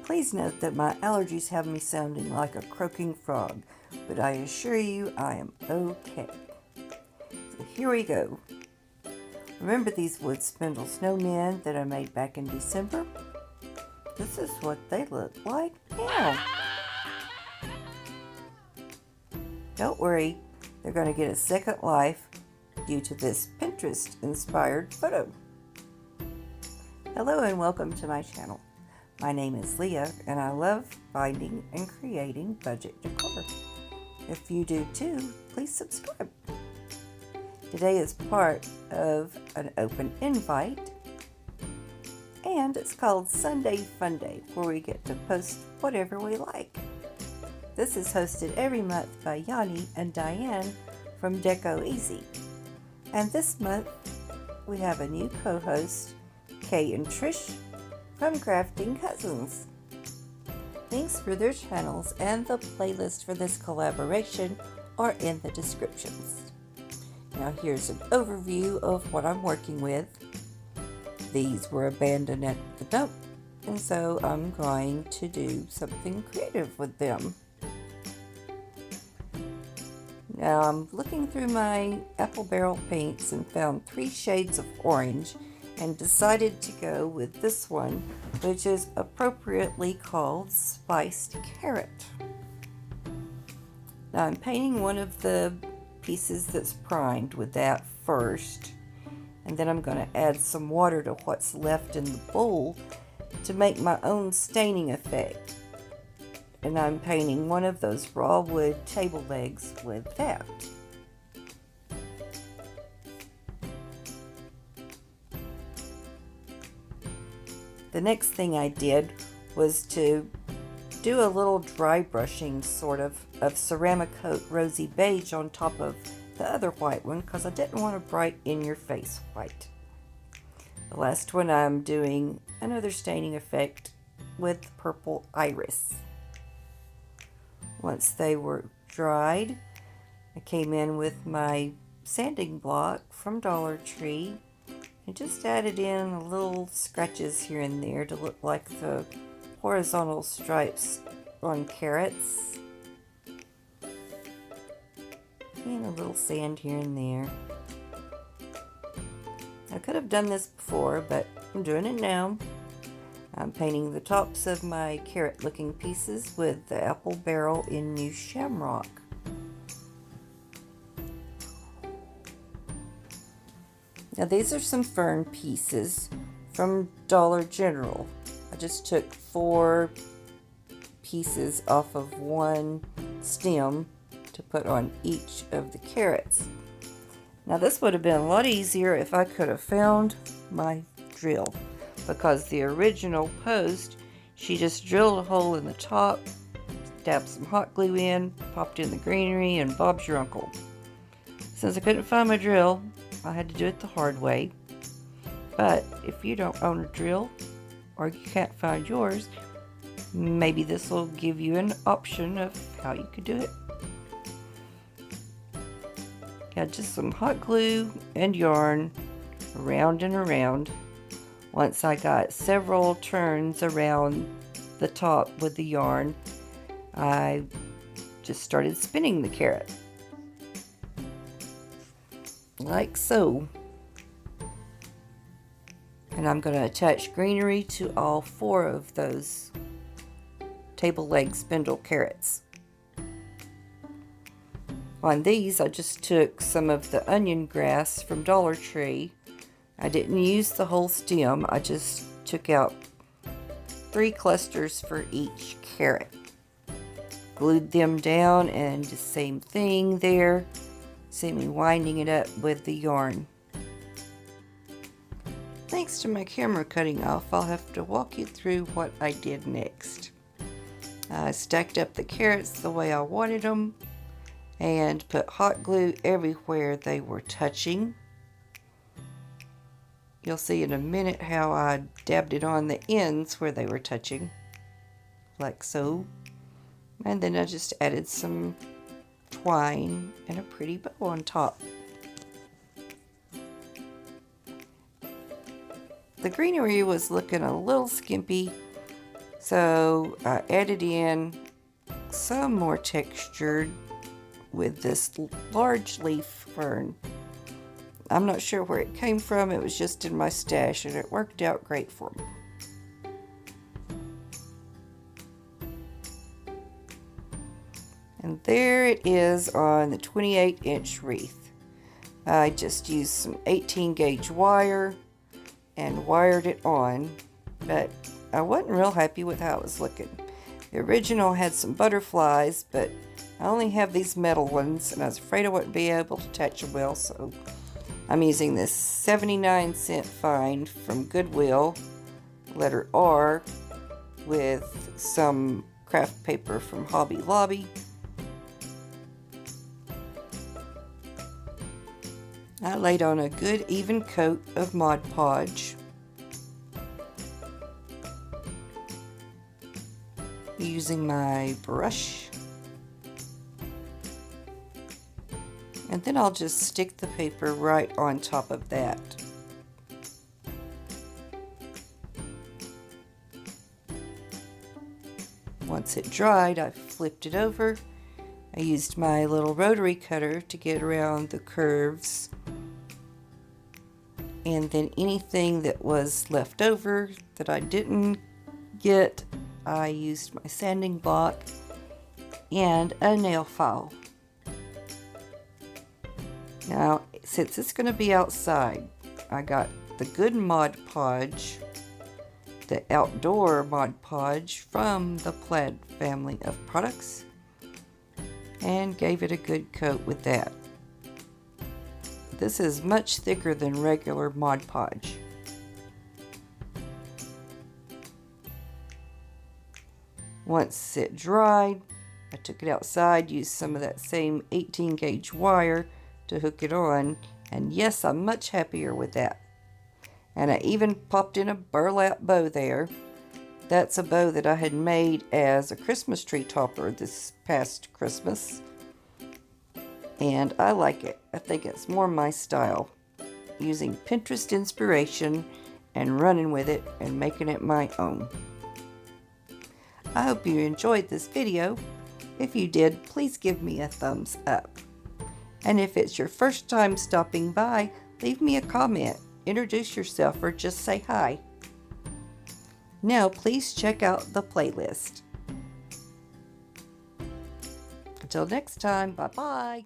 Please note that my allergies have me sounding like a croaking frog, but I assure you I am okay. So here we go. Remember these wood spindle snowmen that I made back in December? This is what they look like now. Don't worry, they're going to get a second life due to this Pinterest-inspired photo. Hello and welcome to my channel. My name is Leah and I love finding and creating budget decor. If you do too, please subscribe. Today is part of an open invite and it's called Sunday Fun Day, where we get to post whatever we like. This is hosted every month by Yanni and Diane from Deco Easy. And this month we have a new co-host, Kay and Trish from Crafting Cousins. Links for their channels and the playlist for this collaboration are in the descriptions. Now here's an overview of what I'm working with. These were abandoned at the dump, and so I'm going to do something creative with them. Now I'm looking through my apple barrel paints and found 3 shades of orange and decided to go with this one, which is appropriately called Spiced Carrot. Now I'm painting one of the pieces that's primed with that first, and then I'm going to add some water to what's left in the bowl to make my own staining effect. And I'm painting one of those raw wood table legs with that. The next thing I did was to do a little dry brushing sort of ceramic coat rosy beige on top of the other white one because I didn't want a bright in your face white. The last one I'm doing another staining effect with purple iris. Once they were dried, I came in with my sanding block from Dollar Tree and just added in a little scratches here and there to look like the horizontal stripes on carrots. And a little sand here and there. I could have done this before, but I'm doing it now. I'm painting the tops of my carrot looking pieces with the apple barrel in New Shamrock. Now these are some fern pieces from Dollar General. I just took 4 pieces off of one stem to put on each of the carrots. Now this would have been a lot easier if I could have found my drill, because the original post, she just drilled a hole in the top, dabbed some hot glue in, popped in the greenery, and Bob's your uncle. Since I couldn't find my drill, I had to do it the hard way. But if you don't own a drill or you can't find yours, maybe this will give you an option of how you could do it. Got just some hot glue and yarn around and around. Once I got several turns around the top with the yarn, I just started spinning the carrot. Like so. And I'm going to attach greenery to all 4 of those table leg spindle carrots. On these, I just took some of the onion grass from Dollar Tree. I didn't use the whole stem. I just took out 3 clusters for each carrot. Glued them down, and the same thing there. See me winding it up with the yarn. Thanks to my camera cutting off, I'll have to walk you through what I did next. I stacked up the carrots the way I wanted them and put hot glue everywhere they were touching. You'll see in a minute how I dabbed it on the ends where they were touching, like so. And then I just added some twine and a pretty bow on top. The greenery was looking a little skimpy, So I added in some more textured with this large leaf fern. I'm not sure where it came from. It was just in my stash and it worked out great for me. And there it is on the 28-inch wreath. I just used some 18 gauge wire and wired it on, but I wasn't real happy with how it was looking. The original had some butterflies, but I only have these metal ones and I was afraid I wouldn't be able to attach them well, so I'm using this 79-cent find from Goodwill, letter R, with some craft paper from Hobby Lobby. I laid on a good even coat of Mod Podge. Using my brush. And then I'll just stick the paper right on top of that. Once it dried, I flipped it over. I used my little rotary cutter to get around the curves. And then anything that was left over that I didn't get, I used my sanding block and a nail file. Now, since it's going to be outside, I got the good Mod Podge, the outdoor Mod Podge from the Plaid family of products, and gave it a good coat with that. This is much thicker than regular Mod Podge. Once it dried, I took it outside, used some of that same 18 gauge wire to hook it on, and yes, I'm much happier with that. And I even popped in a burlap bow there. That's a bow that I had made as a Christmas tree topper this past Christmas. And I like it. I think it's more my style. Using Pinterest inspiration and running with it and making it my own. I hope you enjoyed this video. If you did, please give me a thumbs up. And if it's your first time stopping by, leave me a comment, introduce yourself, or just say hi. Now please check out the playlist. Until next time, bye-bye.